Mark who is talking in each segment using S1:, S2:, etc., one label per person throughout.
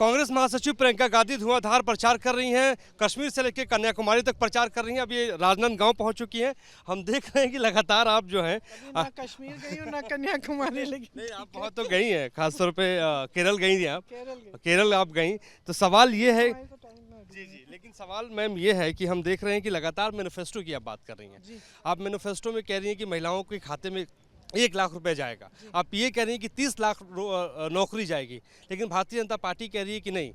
S1: कांग्रेस महासचिव प्रियंका गांधी धुआंधार प्रचार कर रही हैं। कश्मीर से लेकर कन्याकुमारी तक प्रचार कर रही हैं। अब ये राजनांदगांव पहुंच चुकी हैं। हम देख रहे हैं कि लगातार आप जो हैं
S2: ना कश्मीर गई हूँ ना कन्याकुमारी, लेकिन
S1: नहीं, आप बहुत तो गई हैं, खासतौर पे केरल गई थी आप।
S2: केरल गई।
S1: केरल आप गई, तो सवाल ये है
S2: हमारे तो टाइम में अभी
S1: जी, लेकिन सवाल मैम ये है कि हम देख रहे हैं कि लगातार मैनिफेस्टो की आप बात कर रही हैं।
S2: जी।
S1: आप मैनिफेस्टो में कह रही हैं कि महिलाओं के खाते में 1 लाख रुपए जाएगा। आप ये कह रही हैं कि 30 लाख नौकरी जाएगी, लेकिन भारतीय जनता पार्टी कह रही है कि नहीं,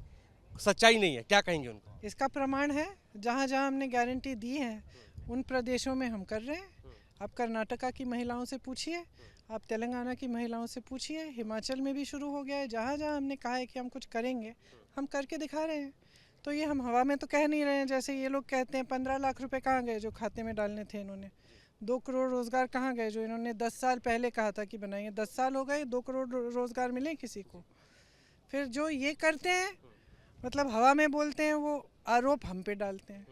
S1: सच्चाई नहीं है। क्या कहेंगे उनको?
S2: इसका प्रमाण है, जहाँ जहाँ हमने गारंटी दी है उन प्रदेशों में हम कर रहे हैं। आप कर्नाटका की महिलाओं से पूछिए, आप तेलंगाना की महिलाओं से पूछिए, हिमाचल में भी शुरू हो गया है। जहाँ जहाँ हमने कहा है कि हम कुछ करेंगे, हम करके दिखा रहे हैं। तो ये हम हवा में तो कह नहीं रहे हैं। जैसे ये लोग कहते हैं 15 लाख रुपए कहाँ गए जो खाते में डालने थे इन्होंने, 2 करोड़ रोज़गार कहाँ गए जो इन्होंने 10 साल पहले कहा था कि बनाएंगे। 10 साल हो गए, 2 करोड़ रोज़गार मिले किसी को? फिर जो ये करते हैं, मतलब हवा में बोलते हैं, वो आरोप हम पे डालते हैं।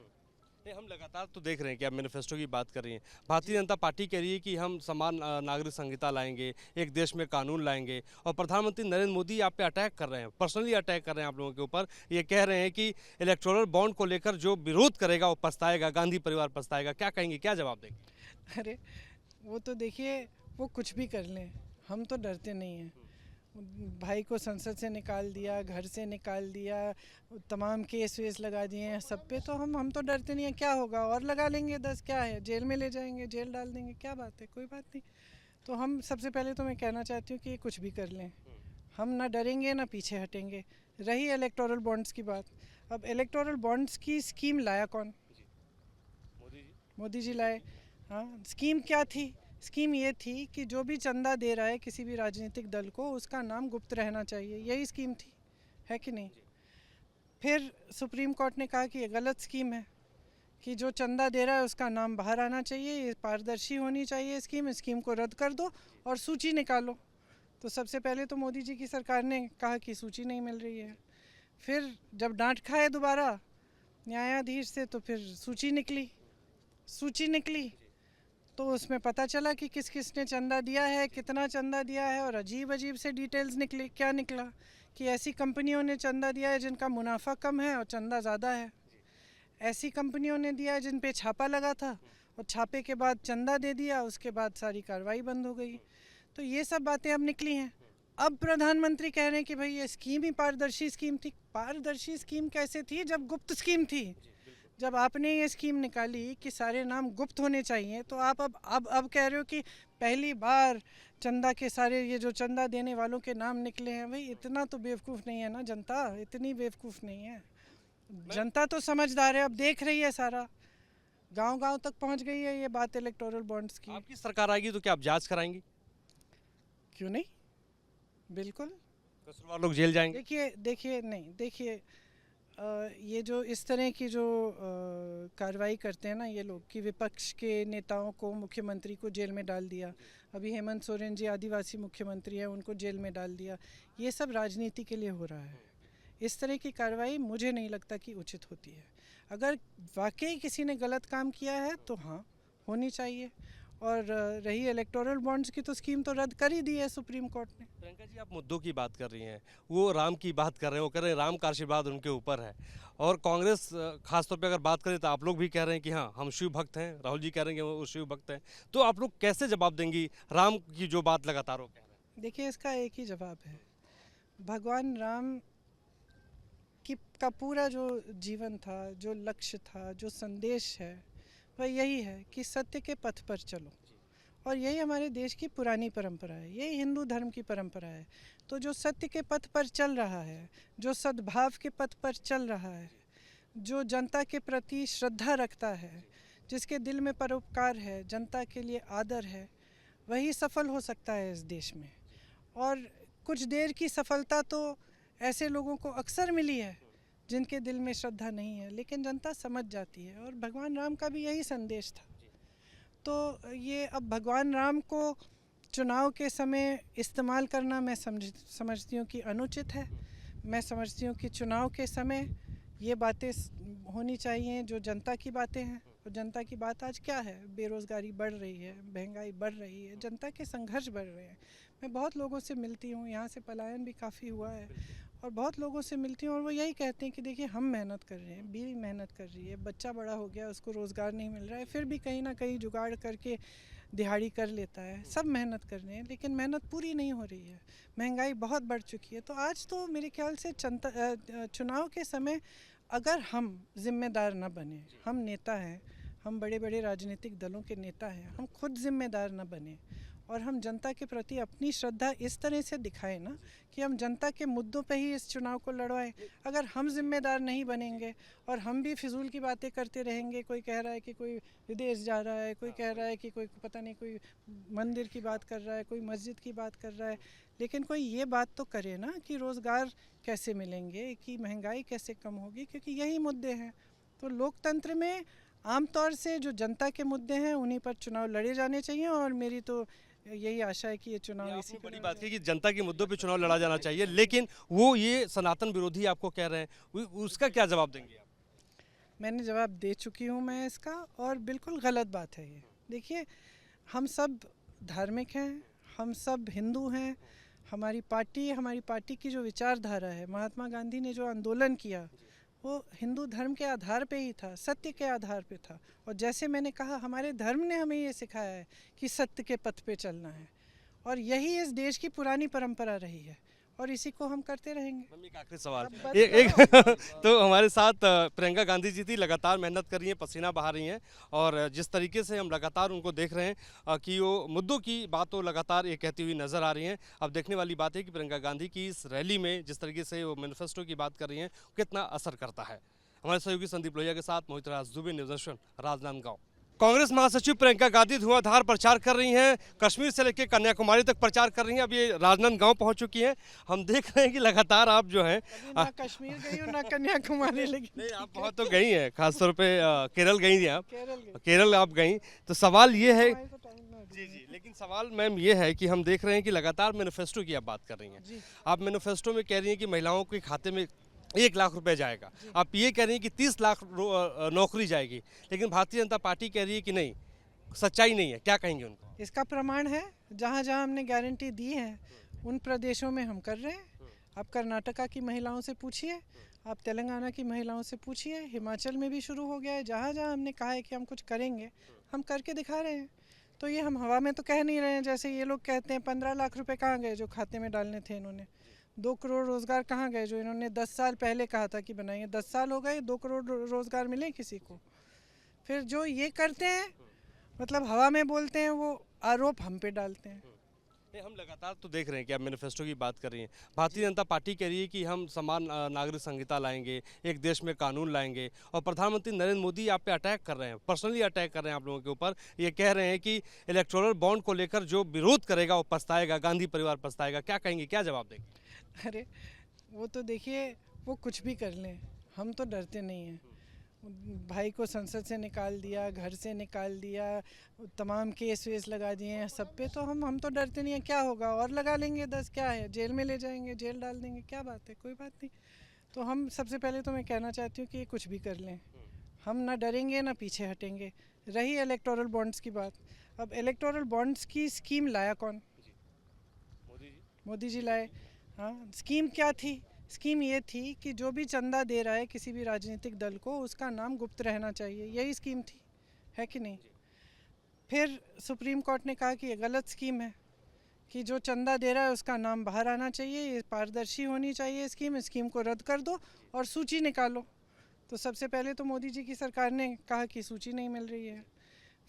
S1: नहीं, हम लगातार तो देख रहे हैं कि आप मैनिफेस्टो की बात कर रही हैं। भारतीय जनता पार्टी कह रही है कि हम समान नागरिक संहिता लाएंगे, एक देश में कानून लाएंगे, और प्रधानमंत्री नरेंद्र मोदी आप पे अटैक कर रहे हैं, पर्सनली अटैक कर रहे हैं आप लोगों के ऊपर। ये कह रहे हैं कि इलेक्टोरल बॉन्ड को लेकर जो विरोध करेगा वो पछताएगा, गांधी परिवार पछताएगा। क्या कहेंगे, क्या जवाब देंगे?
S2: अरे वो तो देखिए, वो कुछ भी कर लें, हम तो डरते नहीं हैं। भाई को संसद से निकाल दिया, घर से निकाल दिया, तमाम केस वेस लगा दिए हैं सब पे, तो हम तो डरते नहीं हैं। क्या होगा, और लगा लेंगे 10, क्या है, जेल में ले जाएंगे, जेल डाल देंगे, क्या बात है, कोई बात नहीं। तो हम सबसे पहले तो मैं कहना चाहती हूँ कि कुछ भी कर लें, हम ना डरेंगे ना पीछे हटेंगे। रही इलेक्टोरल बॉन्ड्स की बात, अब इलेक्टोरल बॉन्ड्स की स्कीम लाया कौन? मोदी जी लाए। हाँ, स्कीम क्या थी? स्कीम ये थी कि जो भी चंदा दे रहा है किसी भी राजनीतिक दल को, उसका नाम गुप्त रहना चाहिए। यही स्कीम थी, है कि नहीं? फिर सुप्रीम कोर्ट ने कहा कि ये गलत स्कीम है, कि जो चंदा दे रहा है उसका नाम बाहर आना चाहिए, ये पारदर्शी होनी चाहिए स्कीम को रद्द कर दो और सूची निकालो। तो सबसे पहले तो मोदी जी की सरकार ने कहा कि सूची नहीं मिल रही है। फिर जब डांट खाए दोबारा न्यायाधीश से, तो फिर सूची निकली तो उसमें पता चला कि किस किस ने चंदा दिया है, कितना चंदा दिया है, और अजीब अजीब से डिटेल्स निकले। क्या निकला कि ऐसी कंपनियों ने चंदा दिया है जिनका मुनाफा कम है और चंदा ज़्यादा है। ऐसी कंपनियों ने दिया है जिन पे छापा लगा था और छापे के बाद चंदा दे दिया, उसके बाद सारी कार्रवाई बंद हो गई। तो ये सब बातें अब निकली हैं। अब प्रधानमंत्री कह रहे हैं कि भाई ये स्कीम ही पारदर्शी स्कीम थी। पारदर्शी स्कीम कैसे थी जब गुप्त स्कीम थी? जब आपने ये स्कीम निकाली कि सारे नाम गुप्त होने चाहिए, तो आप अब कह रहे हो कि पहली बार चंदा के सारे, ये जो चंदा देने वालों के नाम निकले हैं। भाई इतना तो बेवकूफ़ नहीं है ना जनता, इतनी बेवकूफ़ नहीं है जनता, तो समझदार है, अब देख रही है, सारा गांव-गांव तक पहुंच गई है ये बात इलेक्टोरल बॉन्ड्स की।
S1: आपकी सरकार आएगी तो क्या आप जांच कराएंगी?
S2: क्यों नहीं, बिल्कुल।
S1: कसूरवार लोग जेल जाएंगे?
S2: देखिए, ये जो इस तरह की जो कार्रवाई करते हैं ना ये लोग, कि विपक्ष के नेताओं को, मुख्यमंत्री को जेल में डाल दिया, अभी हेमंत सोरेन जी आदिवासी मुख्यमंत्री हैं, उनको जेल में डाल दिया, ये सब राजनीति के लिए हो रहा है। इस तरह की कार्रवाई मुझे नहीं लगता कि उचित होती है। अगर वाकई किसी ने गलत काम किया है तो हाँ, होनी चाहिए। और रही इलेक्टोरल बॉन्ड्स की, तो स्कीम तो रद्द कर ही दी है सुप्रीम कोर्ट ने।
S1: प्रियंका जी, आप मुद्दों की बात कर रही हैं, वो राम की बात कर रहे हैं, वो कह रहे हैं राम का आशीर्वाद उनके ऊपर है। और कांग्रेस खासतौर पे अगर बात करें तो आप लोग भी कह रहे हैं कि हाँ हम शिव भक्त हैं, राहुल जी कह रहे हैं कि वो शिव भक्त हैं। तो आप लोग कैसे जवाब देंगी राम की जो बात लगातार वो कह रहे हैं?
S2: देखिए, इसका एक ही जवाब है। भगवान राम का पूरा जो जीवन था, जो लक्ष्य था, जो संदेश है, वह यही है कि सत्य के पथ पर चलो। और यही हमारे देश की पुरानी परंपरा है, यही हिंदू धर्म की परंपरा है। तो जो सत्य के पथ पर चल रहा है, जो सद्भाव के पथ पर चल रहा है, जो जनता के प्रति श्रद्धा रखता है, जिसके दिल में परोपकार है, जनता के लिए आदर है, वही सफल हो सकता है इस देश में। और कुछ देर की सफलता तो ऐसे लोगों को अक्सर मिली है जिनके दिल में श्रद्धा नहीं है, लेकिन जनता समझ जाती है। और भगवान राम का भी यही संदेश था। तो ये अब भगवान राम को चुनाव के समय इस्तेमाल करना मैं समझती हूँ कि अनुचित है। मैं समझती हूँ कि चुनाव के समय ये बातें होनी चाहिए जो जनता की बातें हैं। और जनता की बात आज क्या है? बेरोज़गारी बढ़ रही है, महंगाई बढ़ रही है, जनता के संघर्ष बढ़ रहे हैं। मैं बहुत लोगों से मिलती हूँ, यहाँ से पलायन भी काफ़ी हुआ है, और बहुत लोगों से मिलती हूँ और वो यही कहते हैं कि देखिए हम मेहनत कर रहे हैं, बीवी मेहनत कर रही है, बच्चा बड़ा हो गया, उसको रोज़गार नहीं मिल रहा है, फिर भी कहीं ना कहीं जुगाड़ करके दिहाड़ी कर लेता है। सब मेहनत कर रहे हैं लेकिन मेहनत पूरी नहीं हो रही है, महंगाई बहुत बढ़ चुकी है। तो आज तो मेरे ख्याल से चुनाव के समय अगर हम जिम्मेदार न बने, हम नेता हैं, हम बड़े बड़े राजनीतिक दलों के नेता हैं, हम खुद जिम्मेदार न बने और हम जनता के प्रति अपनी श्रद्धा इस तरह से दिखाएं ना कि हम जनता के मुद्दों पे ही इस चुनाव को लड़वाएं। अगर हम जिम्मेदार नहीं बनेंगे और हम भी फिजूल की बातें करते रहेंगे, कोई कह रहा है कि कोई विदेश जा रहा है, कोई कह रहा है कि कोई पता नहीं कोई मंदिर की बात कर रहा है, कोई मस्जिद की बात कर रहा है, लेकिन कोई ये बात तो करे ना कि रोज़गार कैसे मिलेंगे, कि महंगाई कैसे कम होगी, क्योंकि यही मुद्दे हैं। तो लोकतंत्र में आमतौर से जो जनता के मुद्दे हैं उन्हीं पर चुनाव लड़े जाने चाहिए और मेरी तो यही आशा है कि ये चुनाव इसी
S1: बड़ी बात की कि जनता के मुद्दों पे चुनाव लड़ा जाना चाहिए, लेकिन वो ये सनातन विरोधी आपको कह रहे हैं, उसका क्या जवाब देंगे आप?
S2: मैंने जवाब दे चुकी हूँ मैं इसका, और बिल्कुल गलत बात है ये। देखिए, हम सब धार्मिक हैं, हम सब हिंदू हैं, हमारी पार्टी की जो विचारधारा है, महात्मा गांधी ने जो आंदोलन किया वो हिंदू धर्म के आधार पे ही था, सत्य के आधार पे था। और जैसे मैंने कहा, हमारे धर्म ने हमें ये सिखाया है कि सत्य के पथ पे चलना है और यही इस देश की पुरानी परंपरा रही है और इसी को हम करते रहेंगे।
S1: एक आखिरी सवाल एक तो हमारे साथ प्रियंका गांधी जी थी, लगातार मेहनत कर रही हैं, पसीना बहा रही हैं और जिस तरीके से हम लगातार उनको देख रहे हैं कि वो मुद्दों की बात तो लगातार ये कहती हुई नजर आ रही हैं। अब देखने वाली बात है कि प्रियंका गांधी की इस रैली में जिस तरीके से वो मैनिफेस्टो की बात कर रही हैं कितना असर करता है। हमारे सहयोगी संदीप लोहिया के साथ मोहित राज दुबे, न्यूज़ नेशन, राजनांदगांव। कांग्रेस महासचिव प्रियंका गांधी धुआंधार प्रचार कर रही हैं, कश्मीर से लेकर कन्याकुमारी तक प्रचार कर रही हैं। अब ये राजनांदगांव पहुंच चुकी हैं। हम देख रहे हैं कि लगातार आप जो हैं
S2: ना कश्मीर गई हूँ ना कन्याकुमारी, लेकिन
S1: नहीं, आप बहुत तो गई हैं, खासतौर पे केरल गई थी आप,
S2: केरल
S1: केरल आप गई। तो सवाल ये है
S2: जी
S1: जी, लेकिन सवाल मैम ये है कि हम देख रहे हैं कि लगातार मैनिफेस्टो की आप बात कर रही हैं। आप मैनिफेस्टो में कह रही हैं कि महिलाओं के खाते में 1 लाख रुपए जाएगा, आप ये कह रही हैं कि 30 लाख नौकरी जाएगी, लेकिन भारतीय जनता पार्टी कह रही है कि नहीं, सच्चाई नहीं है। क्या कहेंगे उनको?
S2: इसका प्रमाण है, जहाँ जहाँ हमने गारंटी दी है उन प्रदेशों में हम कर रहे हैं। आप कर्नाटका की महिलाओं से पूछिए, आप तेलंगाना की महिलाओं से पूछिए, हिमाचल में भी शुरू हो गया है। जहाँ जहाँ हमने कहा है कि हम कुछ करेंगे, हम करके दिखा रहे हैं। तो ये हम हवा में तो कह नहीं रहे हैं, जैसे ये लोग कहते हैं 15 लाख रुपए कहाँ गए जो खाते में डालने थे इन्होंने, 2 करोड़ रोज़गार कहाँ गए जो इन्होंने 10 साल पहले कहा था कि बनाएंगे। 10 साल हो गए, 2 करोड़ रोज़गार मिले किसी को? फिर जो ये करते हैं, मतलब हवा में बोलते हैं, वो आरोप हम पे डालते हैं।
S1: हम लगातार तो देख रहे हैं कि आप मैनिफेस्टो की बात कर रही हैं। भारतीय जनता पार्टी कह रही है कि हम समान नागरिक संहिता लाएंगे, एक देश में कानून लाएंगे, और प्रधानमंत्री नरेंद्र मोदी आप पे अटैक कर रहे हैं, पर्सनली अटैक कर रहे हैं आप लोगों के ऊपर। ये कह रहे हैं कि इलेक्टोरल बॉन्ड को लेकर जो विरोध करेगा वो पछताएगा, गांधी परिवार पछताएगा। क्या कहेंगे, क्या जवाब देंगे?
S2: अरे वो तो देखिए, वो कुछ भी कर लें, हम तो डरते नहीं हैं। भाई को संसद से निकाल दिया, घर से निकाल दिया, तमाम केस वेस लगा दिए हैं सब पे, तो हम तो डरते नहीं हैं। क्या होगा, और लगा लेंगे 10, क्या है, जेल में ले जाएंगे, जेल डाल देंगे, क्या बात है, कोई बात नहीं। तो हम सबसे पहले तो मैं कहना चाहती हूँ कि कुछ भी कर लें, हम ना डरेंगे ना पीछे हटेंगे। रही इलेक्टोरल बॉन्ड्स की बात, अब इलेक्टोरल बॉन्ड्स की स्कीम लाया कौन? मोदी जी लाए। हाँ, स्कीम क्या थी? स्कीम ये थी कि जो भी चंदा दे रहा है किसी भी राजनीतिक दल को, उसका नाम गुप्त रहना चाहिए, यही स्कीम थी, है कि नहीं? फिर सुप्रीम कोर्ट ने कहा कि ये गलत स्कीम है, कि जो चंदा दे रहा है उसका नाम बाहर आना चाहिए, ये पारदर्शी होनी चाहिए स्कीम को रद्द कर दो और सूची निकालो। तो सबसे पहले तो मोदी जी की सरकार ने कहा कि सूची नहीं मिल रही है।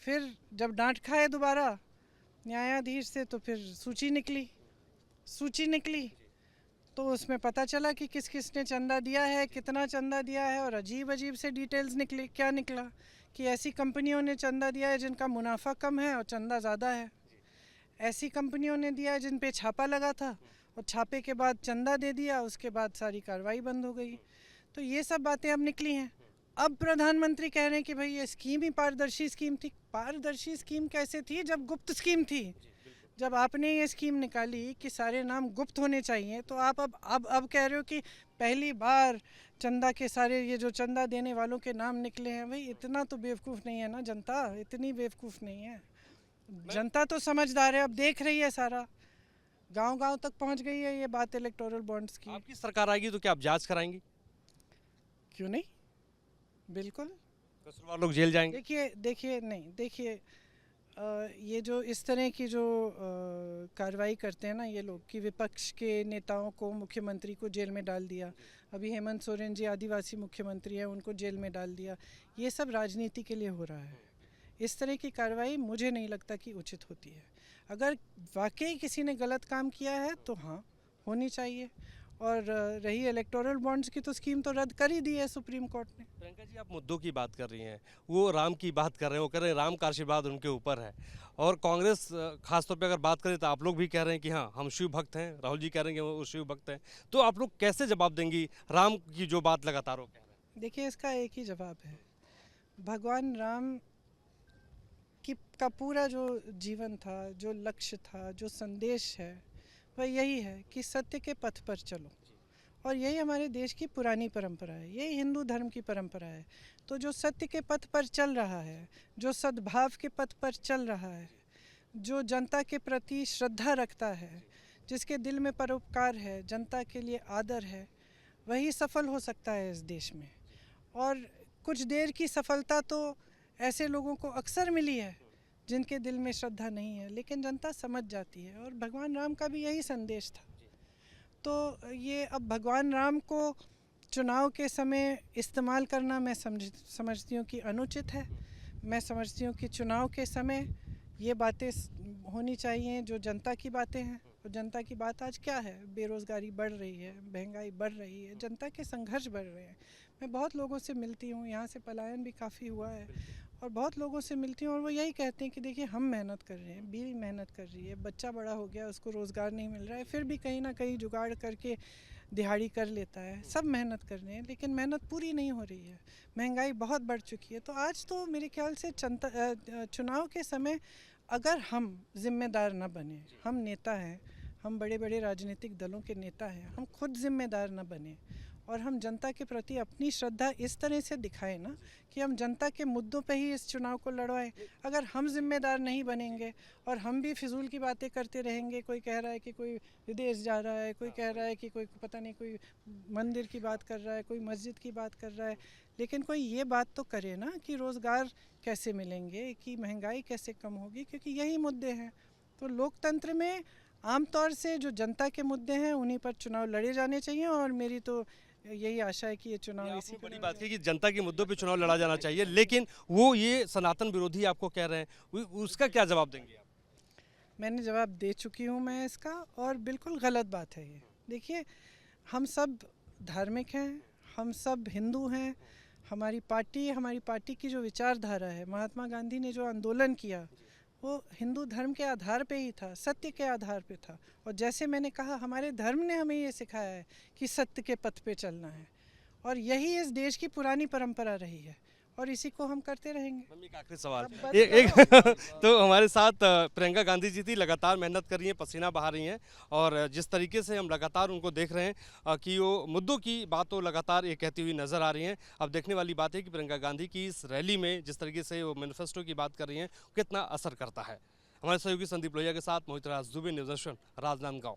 S2: फिर जब डांट खाए दोबारा न्यायाधीश से, तो फिर सूची निकली तो उसमें पता चला कि किस किस ने चंदा दिया है, कितना चंदा दिया है, और अजीब अजीब से डिटेल्स निकली। क्या निकला कि ऐसी कंपनियों ने चंदा दिया है जिनका मुनाफा कम है और चंदा ज़्यादा है, ऐसी कंपनियों ने दिया है जिन पे छापा लगा था और छापे के बाद चंदा दे दिया, उसके बाद सारी कार्रवाई बंद हो गई। तो ये सब बातें अब निकली हैं। अब प्रधानमंत्री कह रहे हैं कि भाई ये स्कीम ही पारदर्शी स्कीम थी। पारदर्शी स्कीम कैसे थी जब गुप्त स्कीम थी? जब आपने ये स्कीम निकाली कि सारे नाम गुप्त होने चाहिए, तो आप अब कह रहे हो कि पहली बार चंदा के सारे, ये जो चंदा देने वालों के नाम निकले हैं। भाई इतना तो बेवकूफ़ नहीं है ना जनता, इतनी बेवकूफ़ नहीं है जनता, तो समझदार है, अब देख रही है सारा। गांव-गांव तक पहुंच गई है ये बात इलेक्टोरल बॉन्ड्स की।
S1: आपकी सरकार आएगी तो क्या आप जांच कराएंगी?
S2: क्यों नहीं, बिल्कुल।
S1: कसूरवार लोग जेल जाएंगे?
S2: देखिए ये जो इस तरह की जो कार्रवाई करते हैं ना ये लोग, कि विपक्ष के नेताओं को, मुख्यमंत्री को जेल में डाल दिया, अभी हेमंत सोरेन जी आदिवासी मुख्यमंत्री हैं, उनको जेल में डाल दिया, ये सब राजनीति के लिए हो रहा है। इस तरह की कार्रवाई मुझे नहीं लगता कि उचित होती है। अगर वाकई किसी ने गलत काम किया है तो हाँ, होनी चाहिए। और रही इलेक्टोरल बॉन्ड्स की, तो स्कीम तो रद्द कर ही दी है सुप्रीम कोर्ट ने।
S1: प्रियंका जी, आप मुद्दों की बात कर रही हैं, वो राम की बात कर रहे हैं, वो कह रहे हैं राम का आशीर्वाद उनके ऊपर है। और कांग्रेस खासतौर पे अगर बात करें तो आप लोग भी कह रहे हैं कि हाँ हम शिव भक्त हैं, राहुल जी कह रहे हैं कि वो शिव भक्त हैं। तो आप लोग कैसे जवाब देंगी राम की जो बात लगातार वो कह रहे हैं?
S2: देखिए, इसका एक ही जवाब है। भगवान राम का पूरा जो जीवन था, जो लक्ष्य था, जो संदेश है, वह यही है कि सत्य के पथ पर चलो। और यही हमारे देश की पुरानी परंपरा है, यही हिंदू धर्म की परंपरा है। तो जो सत्य के पथ पर चल रहा है, जो सद्भाव के पथ पर चल रहा है, जो जनता के प्रति श्रद्धा रखता है, जिसके दिल में परोपकार है, जनता के लिए आदर है, वही सफल हो सकता है इस देश में। और कुछ देर की सफलता तो ऐसे लोगों को अक्सर मिली है जिनके दिल में श्रद्धा नहीं है, लेकिन जनता समझ जाती है। और भगवान राम का भी यही संदेश था। तो ये अब भगवान राम को चुनाव के समय इस्तेमाल करना मैं समझती हूँ कि अनुचित है। मैं समझती हूँ कि चुनाव के समय ये बातें होनी चाहिए जो जनता की बातें हैं। और जनता की बात आज क्या है? बेरोज़गारी बढ़ रही है, महंगाई बढ़ रही है, जनता के संघर्ष बढ़ रहे हैं। मैं बहुत लोगों से मिलती हूँ, यहाँ से पलायन भी काफ़ी हुआ है, और बहुत लोगों से मिलती हूँ और वो यही कहते हैं कि देखिए हम मेहनत कर रहे हैं, बीवी मेहनत कर रही है, बच्चा बड़ा हो गया, उसको रोज़गार नहीं मिल रहा है, फिर भी कहीं ना कहीं जुगाड़ करके दिहाड़ी कर लेता है। सब मेहनत कर रहे हैं, लेकिन मेहनत पूरी नहीं हो रही है, महंगाई बहुत बढ़ चुकी है। तो आज तो मेरे ख्याल से चुनाव के समय अगर हम जिम्मेदार न बने, हम नेता हैं, हम बड़े बड़े राजनीतिक दलों के नेता हैं, हम खुद जिम्मेदार न बने और हम जनता के प्रति अपनी श्रद्धा इस तरह से दिखाएं ना कि हम जनता के मुद्दों पे ही इस चुनाव को लड़वाएं। अगर हम जिम्मेदार नहीं बनेंगे और हम भी फिजूल की बातें करते रहेंगे, कोई कह रहा है कि कोई विदेश जा रहा है, कोई कह रहा है कि कोई पता नहीं कोई मंदिर की बात कर रहा है, कोई मस्जिद की बात कर रहा है, लेकिन कोई ये बात तो करे ना कि रोज़गार कैसे मिलेंगे, कि महंगाई कैसे कम होगी, क्योंकि यही मुद्दे हैं। तो लोकतंत्र में आमतौर से जो जनता के मुद्दे हैं उन्हीं पर चुनाव लड़े जाने चाहिए। और मेरी तो यही आशा है कि ये चुनाव इसी
S1: बड़ी बात की कि जनता के मुद्दों पे चुनाव लड़ा जाना चाहिए, लेकिन वो ये सनातन विरोधी आपको कह रहे हैं, उसका क्या जवाब देंगे आप?
S2: मैंने जवाब दे चुकी हूँ मैं इसका, और बिल्कुल गलत बात है ये। देखिए, हम सब धार्मिक हैं, हम सब हिंदू हैं। हमारी पार्टी की जो विचारधारा है, महात्मा गांधी ने जो आंदोलन किया वो हिंदू धर्म के आधार पे ही था, सत्य के आधार पे था। और जैसे मैंने कहा, हमारे धर्म ने हमें ये सिखाया है कि सत्य के पथ पे चलना है, और यही इस देश की पुरानी परंपरा रही है, और इसी को हम करते रहेंगे।
S1: एक आखिरी सवाल, एक तो हमारे साथ प्रियंका गांधी जी थी, लगातार मेहनत कर रही हैं, पसीना बहा रही हैं, और जिस तरीके से हम लगातार उनको देख रहे हैं कि वो मुद्दों की बात तो लगातार ये कहती हुई नजर आ रही हैं। अब देखने वाली बात है कि प्रियंका गांधी की इस रैली में जिस तरीके से वो मैनिफेस्टो की बात कर रही हैं कितना असर करता है। हमारे सहयोगी संदीप लोहिया के साथ मोहित राज दुबे, न्यूज़ नेशन, राजनांदगांव।